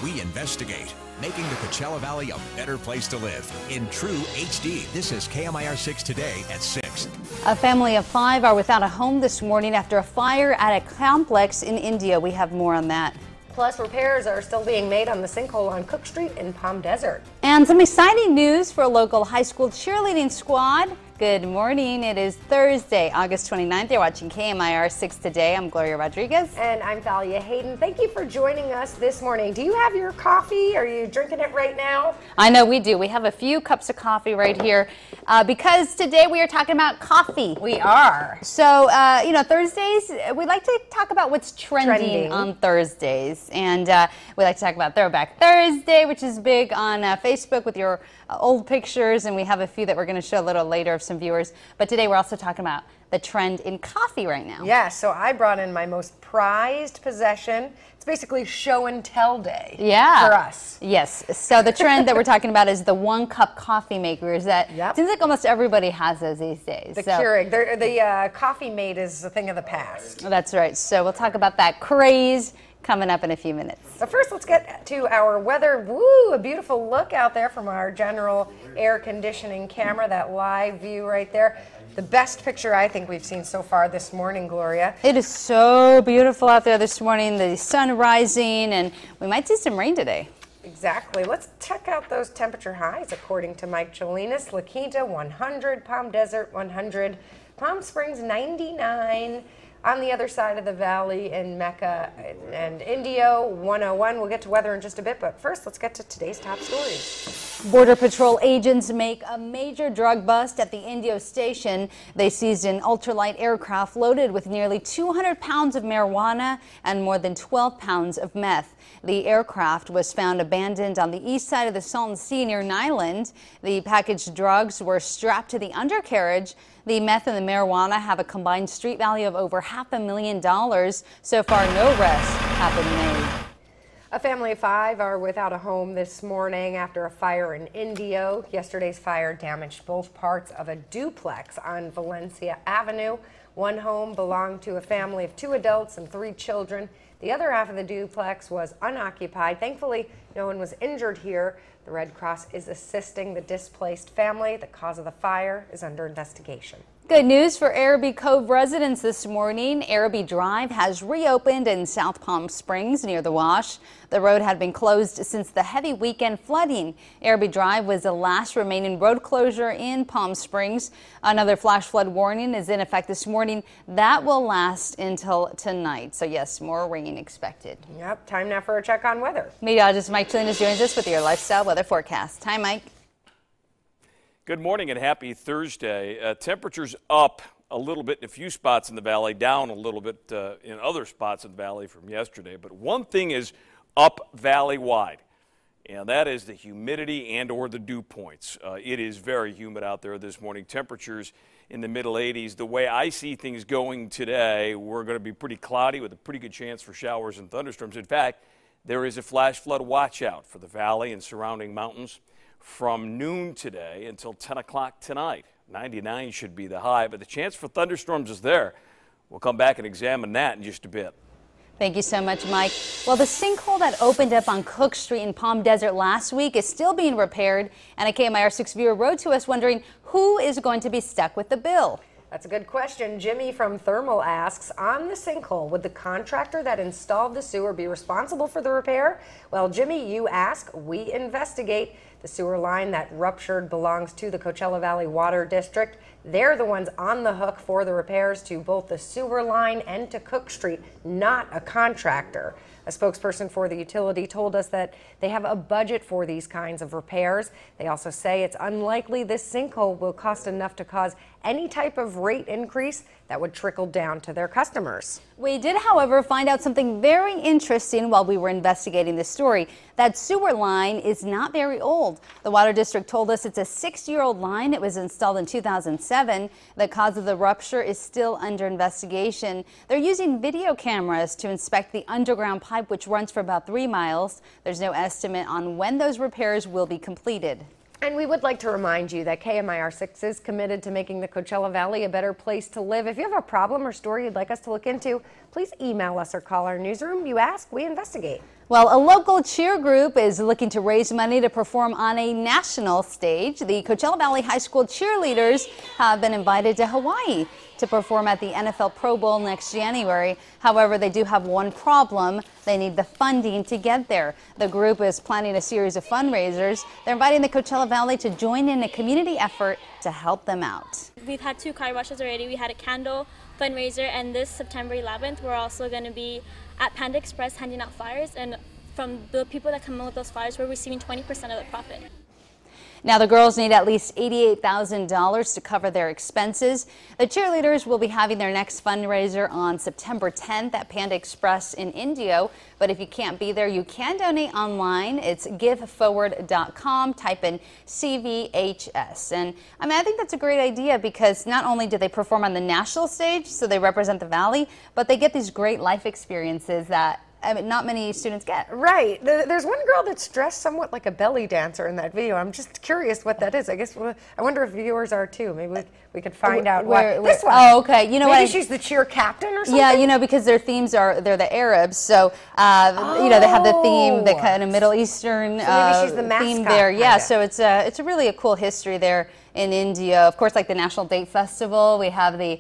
we investigate, making the Coachella Valley a better place to live. In true HD, this is KMIR-6 Today at 6. A family of 5 are without a home this morning after a fire at a complex in India. We have more on that. Plus, repairs are still being made on the sinkhole on Cook Street in Palm Desert. And some exciting news for a local high school cheerleading squad. Good morning. It is Thursday, August 29th. You're watching KMIR-6 Today. I'm Gloria Rodriguez. And I'm Thalia Hayden. Thank you for joining us this morning. Do you have your coffee? Are you drinking it right now? I know we do. We have a few cups of coffee right here because today we are talking about coffee. We are. So, Thursdays, we like to talk about what's trending on Thursdays. And we like to talk about Throwback Thursday, which is big on Facebook with your old pictures. And we have a few that we're going to show a little later of some viewers. But today we're also talking about the trend in coffee right now. Yeah, so I brought in my most prized possession. It's basically show and tell day for us. Yes, so the trend that we're talking about is the 1-cup coffee makers that seems like almost everybody has those these days. The Keurig, the coffee mate is a thing of the past. That's right, so we'll talk about that craze coming up in a few minutes. But first, let's get to our weather. Woo, a beautiful look out there from our general air conditioning camera, that live view right there. The best picture I think we've seen so far this morning, Gloria. It is so beautiful out there this morning, the sun rising, and we might see some rain today. Exactly. Let's check out those temperature highs according to Mike Cholinas. La Quinta 100, Palm Desert 100, Palm Springs 99. On the other side of the valley in Mecca and Indio, 101. We'll get to weather in just a bit, but first let's get to today's top stories. Border Patrol agents make a major drug bust at the Indio station. They seized an ultralight aircraft loaded with nearly 200 pounds of marijuana and more than 12 pounds of meth. The aircraft was found abandoned on the east side of the Salton Sea near Nyland. The packaged drugs were strapped to the undercarriage. The meth and the marijuana have a combined street value of over $500,000. So far, no arrests have been made. A family of 5 are without a home this morning after a fire in Indio. Yesterday's fire damaged both parts of a duplex on Valencia Avenue. One home belonged to a family of 2 adults and 3 children. The other half of the duplex was unoccupied. Thankfully, no one was injured here. The Red Cross is assisting the displaced family. The cause of the fire is under investigation. Good news for Araby Cove residents this morning. Araby Drive has reopened in South Palm Springs near the Wash. The road had been closed since the heavy weekend flooding. Araby Drive was the last remaining road closure in Palm Springs. Another flash flood warning is in effect this morning. That will last until tonight. So yes, more rain expected. Yep, time now for a check on weather. Meteorologist Mike Cholinas joins us with your lifestyle weather forecast. Hi, Mike. Good morning and happy Thursday. Temperatures up a little bit in a few spots in the valley, down a little bit in other spots in the valley from yesterday. But one thing is up valley-wide, and that is the humidity and or the dew points. It is very humid out there this morning. Temperatures in the middle 80s. The way I see things going today, we're going to be pretty cloudy with a pretty good chance for showers and thunderstorms. In fact, there is a flash flood watch out for the valley and surrounding mountains from noon today until 10 o'clock tonight. 99 should be the high, but the chance for thunderstorms is there. We'll come back and examine that in just a bit. Thank you so much, Mike. Well, the sinkhole that opened up on Cook Street in Palm Desert last week is still being repaired, and a KMIR-6 viewer wrote to us wondering who is going to be stuck with the bill. That's a good question. Jimmy from Thermal asks, on the sinkhole, would the contractor that installed the sewer be responsible for the repair? Well, Jimmy, you ask, we investigate. The sewer line that ruptured belongs to the Coachella Valley Water District. They're the ones on the hook for the repairs to both the sewer line and to Cook Street, not a contractor. A spokesperson for the utility told us that they have a budget for these kinds of repairs. They also say it's unlikely this sinkhole will cost enough to cause any type of rate increase that would trickle down to their customers. We did, however, find out something very interesting while we were investigating this story. That sewer line is not very old. The Water District told us it's a 6-year-old line. It was installed in 2007. The cause of the rupture is still under investigation. They're using video cameras to inspect the underground pipe, which runs for about 3 miles. There's no estimate on when those repairs will be completed. And we would like to remind you that KMIR-6 is committed to making the Coachella Valley a better place to live. If you have a problem or story you'd like us to look into, please email us or call our newsroom. You ask, we investigate. Well, a local cheer group is looking to raise money to perform on a national stage. The Coachella Valley High School cheerleaders have been invited to Hawaii to perform at the NFL Pro Bowl next January. However, they do have one problem. They need the funding to get there. The group is planning a series of fundraisers. They're inviting the Coachella Valley to join in a community effort to help them out. We've had 2 car washes already. We had a candle fundraiser, and this September 11th, we're also going to be at Panda Express handing out flyers, and from the people that come in with those flyers, we're receiving 20% of the profit. Now, the girls need at least $88,000 to cover their expenses. The cheerleaders will be having their next fundraiser on September 10th at Panda Express in Indio. But if you can't be there, you can donate online. It's giveforward.com. Type in CVHS. And I think that's a great idea because not only do they perform on the national stage, so they represent the Valley, but they get these great life experiences that not many students get. Right. There's one girl that's dressed somewhat like a belly dancer in that video. I'm just curious what that is. I guess I wonder if viewers are too. Maybe we could find out why. This one. Oh, okay. You know what? Maybe she's the cheer captain or something? Yeah, you know, because their themes they're the Arabs. So, you know, they have the theme, the kind of Middle Eastern maybe she's the mascot theme there. Yeah, kinda. so it's a really a cool history there in India. Of course, like the National Date Festival, we have the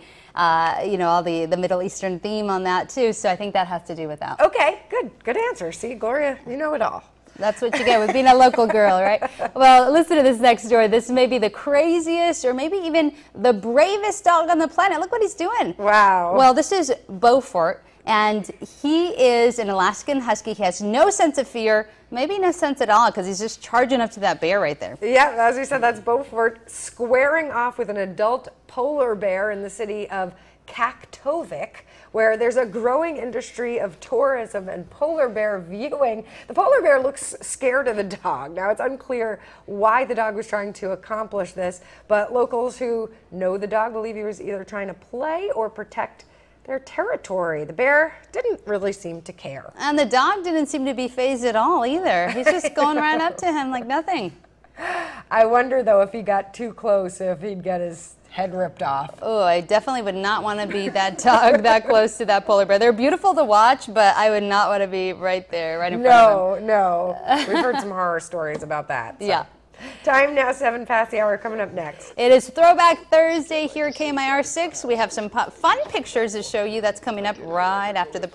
you know, all the Middle Eastern theme on that too. So I think that has to do with that. Okay, good answer. See, Gloria, you know it all. That's what you get with being a local girl, right? Well, listen to this next story. This may be the craziest or maybe even the bravest dog on the planet. Look what he's doing. Wow. Well, this is Beaufort, and he is an Alaskan Husky. He has no sense of fear, maybe no sense at all, because he's just charging up to that bear right there. Yeah, as we said, that's Beaufort squaring off with an adult polar bear in the city of Kaktovik, where there's a growing industry of tourism and polar bear viewing. The polar bear looks scared of the dog. Now, it's unclear why the dog was trying to accomplish this, but locals who know the dog believe he was either trying to play or protect their territory. The bear didn't really seem to care. And the dog didn't seem to be fazed at all either. He's just going right up to him like nothing. I wonder, though, if he got too close, if he'd get his head ripped off. Oh, I definitely would not want to be that dog that close to that polar bear. They're beautiful to watch, but I would not want to be right there, right in front of them. No. We've heard some horror stories about that. So. Yeah. Time now, 7 past the hour. Coming up next. It is Throwback Thursday here at KMIR 6. We have some fun pictures to show you. That's coming up right after the break.